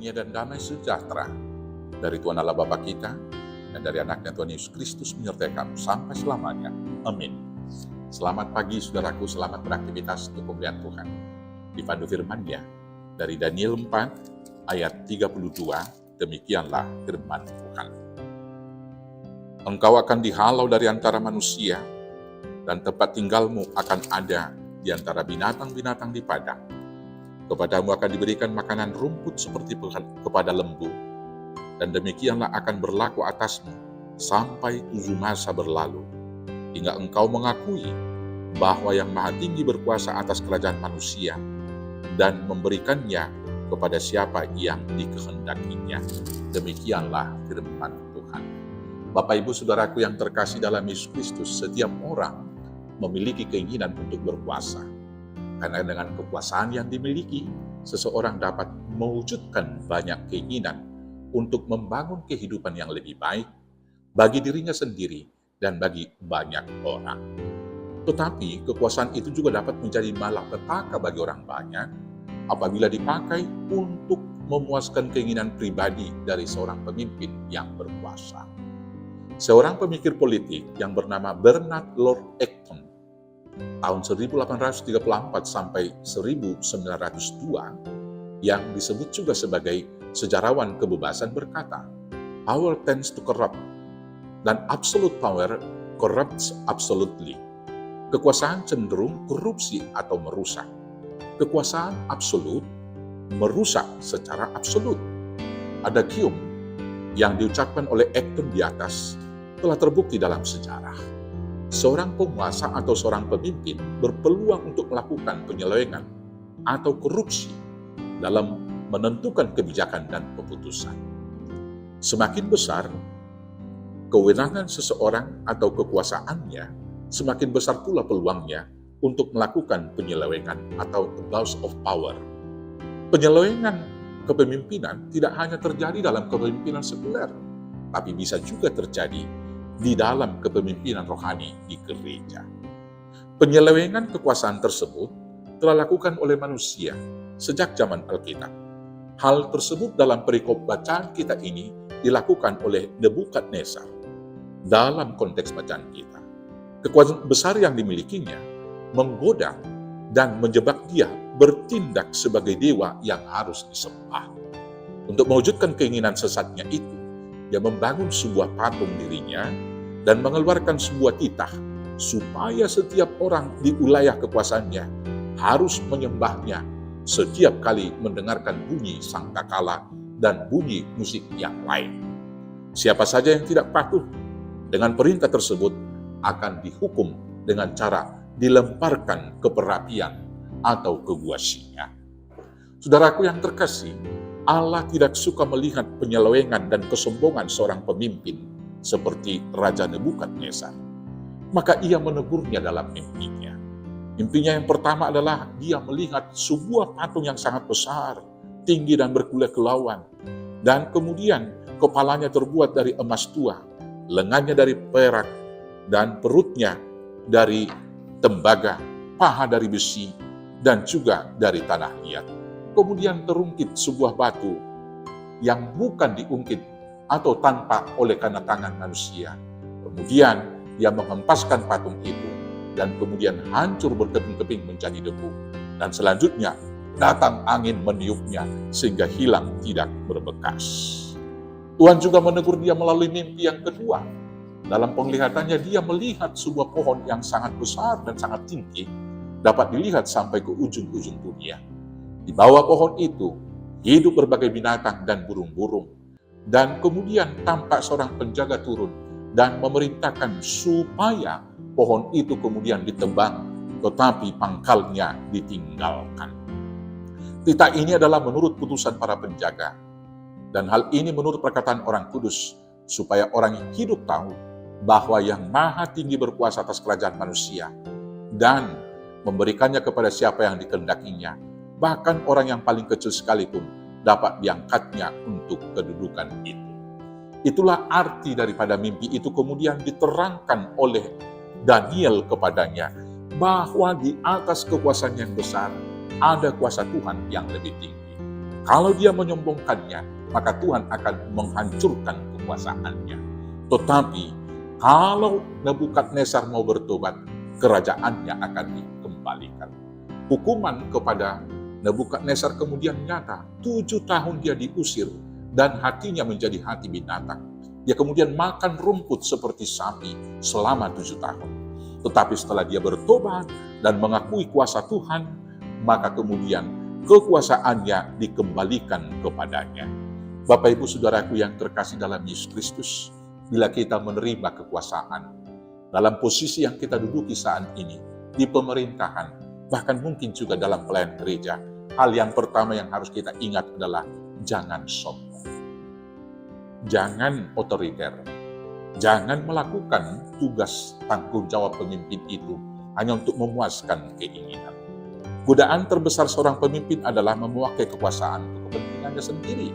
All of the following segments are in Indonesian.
karunia dan damai sejahtera dari Tuhan Allah Bapa kita dan dari anaknya Tuhan Yesus Kristus menyertai kamu sampai selamanya. Amin. Selamat pagi saudaraku, selamat beraktivitas untuk kemuliaan Tuhan. Dipandu firman-Nya dari Daniel 4 ayat 32, demikianlah firman Tuhan. Engkau akan dihalau dari antara manusia, dan tempat tinggalmu akan ada di antara binatang-binatang di padang. Kepadamu akan diberikan makanan rumput seperti kepada lembu, dan demikianlah akan berlaku atasmu sampai 7 masa berlalu, hingga engkau mengakui bahwa yang Maha Tinggi berkuasa atas kerajaan manusia dan memberikannya kepada siapa yang dikehendakinya. Demikianlah firman Tuhan. Bapak Ibu Saudaraku yang terkasih dalam Yesus Kristus, setiap orang memiliki keinginan untuk berkuasa. Karena dengan kekuasaan yang dimiliki, seseorang dapat mewujudkan banyak keinginan untuk membangun kehidupan yang lebih baik bagi dirinya sendiri dan bagi banyak orang. Tetapi kekuasaan itu juga dapat menjadi malapetaka bagi orang banyak apabila dipakai untuk memuaskan keinginan pribadi dari seorang pemimpin yang berkuasa. Seorang pemikir politik yang bernama Bernard Lord Acton tahun 1834 sampai 1902 yang disebut juga sebagai sejarawan kebebasan berkata, "Power tends to corrupt, dan absolute power corrupts absolutely." Kekuasaan cenderung korupsi atau merusak. Kekuasaan absolut merusak secara absolut. Adagium yang diucapkan oleh Acton di atas telah terbukti dalam sejarah. Seorang penguasa atau seorang pemimpin berpeluang untuk melakukan penyelewengan atau korupsi dalam menentukan kebijakan dan keputusan. Semakin besar kewenangan seseorang atau kekuasaannya, semakin besar pula peluangnya untuk melakukan penyelewengan atau abuse of power. Penyelewengan kepemimpinan tidak hanya terjadi dalam kepemimpinan sekuler, tapi bisa juga terjadi di dalam kepemimpinan rohani di gereja. Penyelewengan kekuasaan tersebut telah dilakukan oleh manusia sejak zaman Alkitab. Hal tersebut dalam perikop bacaan kita ini dilakukan oleh Nebukadnezar dalam konteks bacaan kita. Kekuasaan besar yang dimilikinya menggoda dan menjebak dia bertindak sebagai dewa yang harus disembah. Untuk mewujudkan keinginan sesatnya itu, dia membangun sebuah patung dirinya dan mengeluarkan sebuah titah supaya setiap orang di wilayah kekuasaannya harus menyembahnya setiap kali mendengarkan bunyi sangkakala dan bunyi musik yang lain. Siapa saja yang tidak patuh dengan perintah tersebut akan dihukum dengan cara dilemparkan ke perapian atau ke gua singa. Saudaraku yang terkasih, Allah tidak suka melihat penyelewengan dan kesombongan seorang pemimpin seperti Raja Nebukadnezar. Maka ia menegurnya dalam mimpinya. Mimpinya yang pertama adalah dia melihat sebuah patung yang sangat besar, tinggi dan berkilau-kilauan. Dan kemudian kepalanya terbuat dari emas tua, lengannya dari perak, dan perutnya dari tembaga, paha dari besi, dan juga dari tanah liat. Kemudian terungkit sebuah batu yang bukan diungkit atau tanpa oleh karena tangan manusia. Kemudian dia menghempaskan patung itu dan kemudian hancur berkeping-keping menjadi debu. Dan selanjutnya datang angin meniupnya sehingga hilang tidak berbekas. Tuhan juga menegur dia melalui mimpi yang kedua. Dalam penglihatannya dia melihat sebuah pohon yang sangat besar dan sangat tinggi, dapat dilihat sampai ke ujung-ujung dunia. Di bawah pohon itu hidup berbagai binatang dan burung-burung. Dan kemudian tampak seorang penjaga turun dan memerintahkan supaya pohon itu kemudian ditebang, tetapi pangkalnya ditinggalkan. Titah ini adalah menurut putusan para penjaga. Dan hal ini menurut perkataan orang kudus, supaya orang yang hidup tahu bahwa yang Maha Tinggi berkuasa atas kerajaan manusia dan memberikannya kepada siapa yang dikehendakinya. Bahkan orang yang paling kecil sekalipun dapat diangkatnya untuk kedudukan itu. Itulah arti daripada mimpi itu kemudian diterangkan oleh Daniel kepadanya, bahwa di atas kekuasaan yang besar ada kuasa Tuhan yang lebih tinggi. Kalau dia menyombongkannya, maka Tuhan akan menghancurkan kekuasaannya. Tetapi kalau Nebukadnezar mau bertobat, kerajaannya akan dikembalikan. Hukuman kepada Nebukadnezar kemudian nyata. 7 tahun dia diusir dan hatinya menjadi hati binatang. Dia kemudian makan rumput seperti sapi selama 7 tahun. Tetapi setelah dia bertobat dan mengakui kuasa Tuhan, maka kemudian kekuasaannya dikembalikan kepadanya. Bapak Ibu Saudaraku yang terkasih dalam Yesus Kristus, bila kita menerima kekuasaan dalam posisi yang kita duduki saat ini, di pemerintahan, bahkan mungkin juga dalam pelayanan gereja, hal yang pertama yang harus kita ingat adalah jangan sombong. Jangan otoriter. Jangan melakukan tugas tanggung jawab pemimpin itu hanya untuk memuaskan keinginan. Godaan terbesar seorang pemimpin adalah memakai kekuasaan untuk kepentingannya sendiri.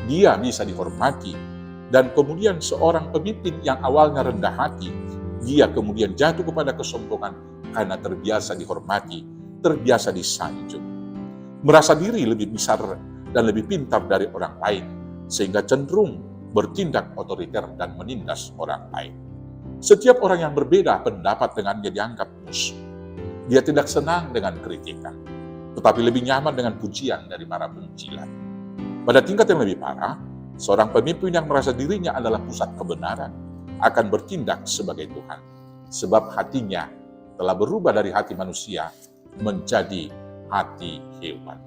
Dia bisa dihormati, dan kemudian seorang pemimpin yang awalnya rendah hati, dia kemudian jatuh kepada kesombongan karena terbiasa dihormati, terbiasa disanjung. Merasa diri lebih besar dan lebih pintar dari orang lain, sehingga cenderung bertindak otoriter dan menindas orang lain. Setiap orang yang berbeda pendapat dengannya dianggap musuh. Dia tidak senang dengan kritikan, tetapi lebih nyaman dengan pujian dari para pencilan. Pada tingkat yang lebih parah, seorang pemimpin yang merasa dirinya adalah pusat kebenaran akan bertindak sebagai Tuhan, sebab hatinya telah berubah dari hati manusia menjadi hati hewan.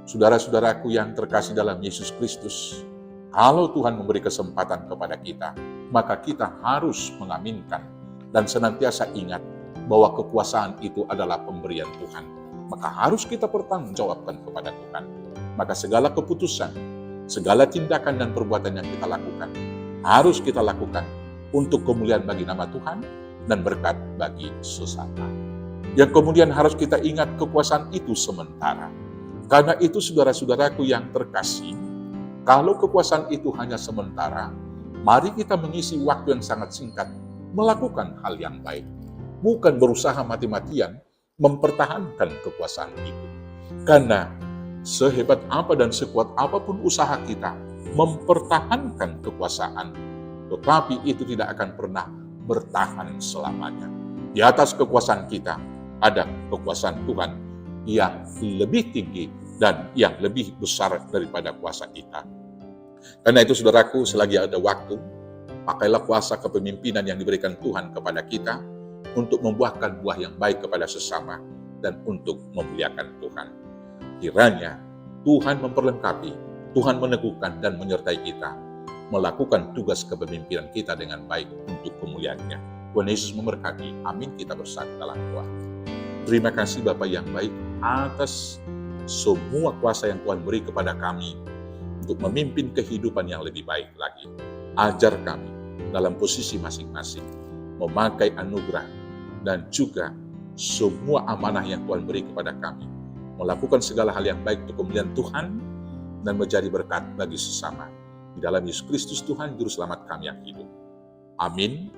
Saudara-saudaraku yang terkasih dalam Yesus Kristus, kalau Tuhan memberi kesempatan kepada kita, maka kita harus mengaminkan dan senantiasa ingat bahwa kekuasaan itu adalah pemberian Tuhan. Maka harus kita pertanggungjawabkan kepada Tuhan. Maka segala keputusan, segala tindakan dan perbuatan yang kita lakukan, harus kita lakukan untuk kemuliaan bagi nama Tuhan dan berkat bagi sesama. Yang kemudian harus kita ingat kekuasaan itu sementara. Karena itu saudara-saudaraku yang terkasih, kalau kekuasaan itu hanya sementara, mari kita mengisi waktu yang sangat singkat melakukan hal yang baik. Bukan berusaha mati-matian mempertahankan kekuasaan itu. Karena sehebat apa dan sekuat apapun usaha kita mempertahankan kekuasaan, tetapi itu tidak akan pernah bertahan selamanya. Di atas kekuasaan kita ada kekuasaan Tuhan yang lebih tinggi dan yang lebih besar daripada kuasa kita. Karena itu saudaraku, selagi ada waktu, pakailah kuasa kepemimpinan yang diberikan Tuhan kepada kita untuk membuahkan buah yang baik kepada sesama dan untuk memuliakan Tuhan. Kiranya Tuhan memperlengkapi, Tuhan meneguhkan dan menyertai kita melakukan tugas kepemimpinan kita dengan baik untuk kemuliaan-Nya. Tuhan Yesus memberkati. Amin. Kita bersatu dalam doa. Terima kasih Bapa yang baik atas semua kuasa yang Tuhan beri kepada kami untuk memimpin kehidupan yang lebih baik lagi. Ajar kami dalam posisi masing-masing memakai anugerah dan juga semua amanah yang Tuhan beri kepada kami, melakukan segala hal yang baik untuk kemuliaan Tuhan dan menjadi berkat bagi sesama. Di dalam Yesus Kristus Tuhan Juru Selamat kami yang hidup. Amin.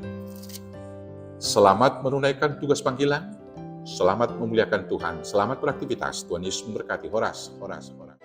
Selamat menunaikan tugas panggilan. Selamat memuliakan Tuhan. Selamat beraktivitas. Tuhan Yesus memberkati. Horas, horas, horas.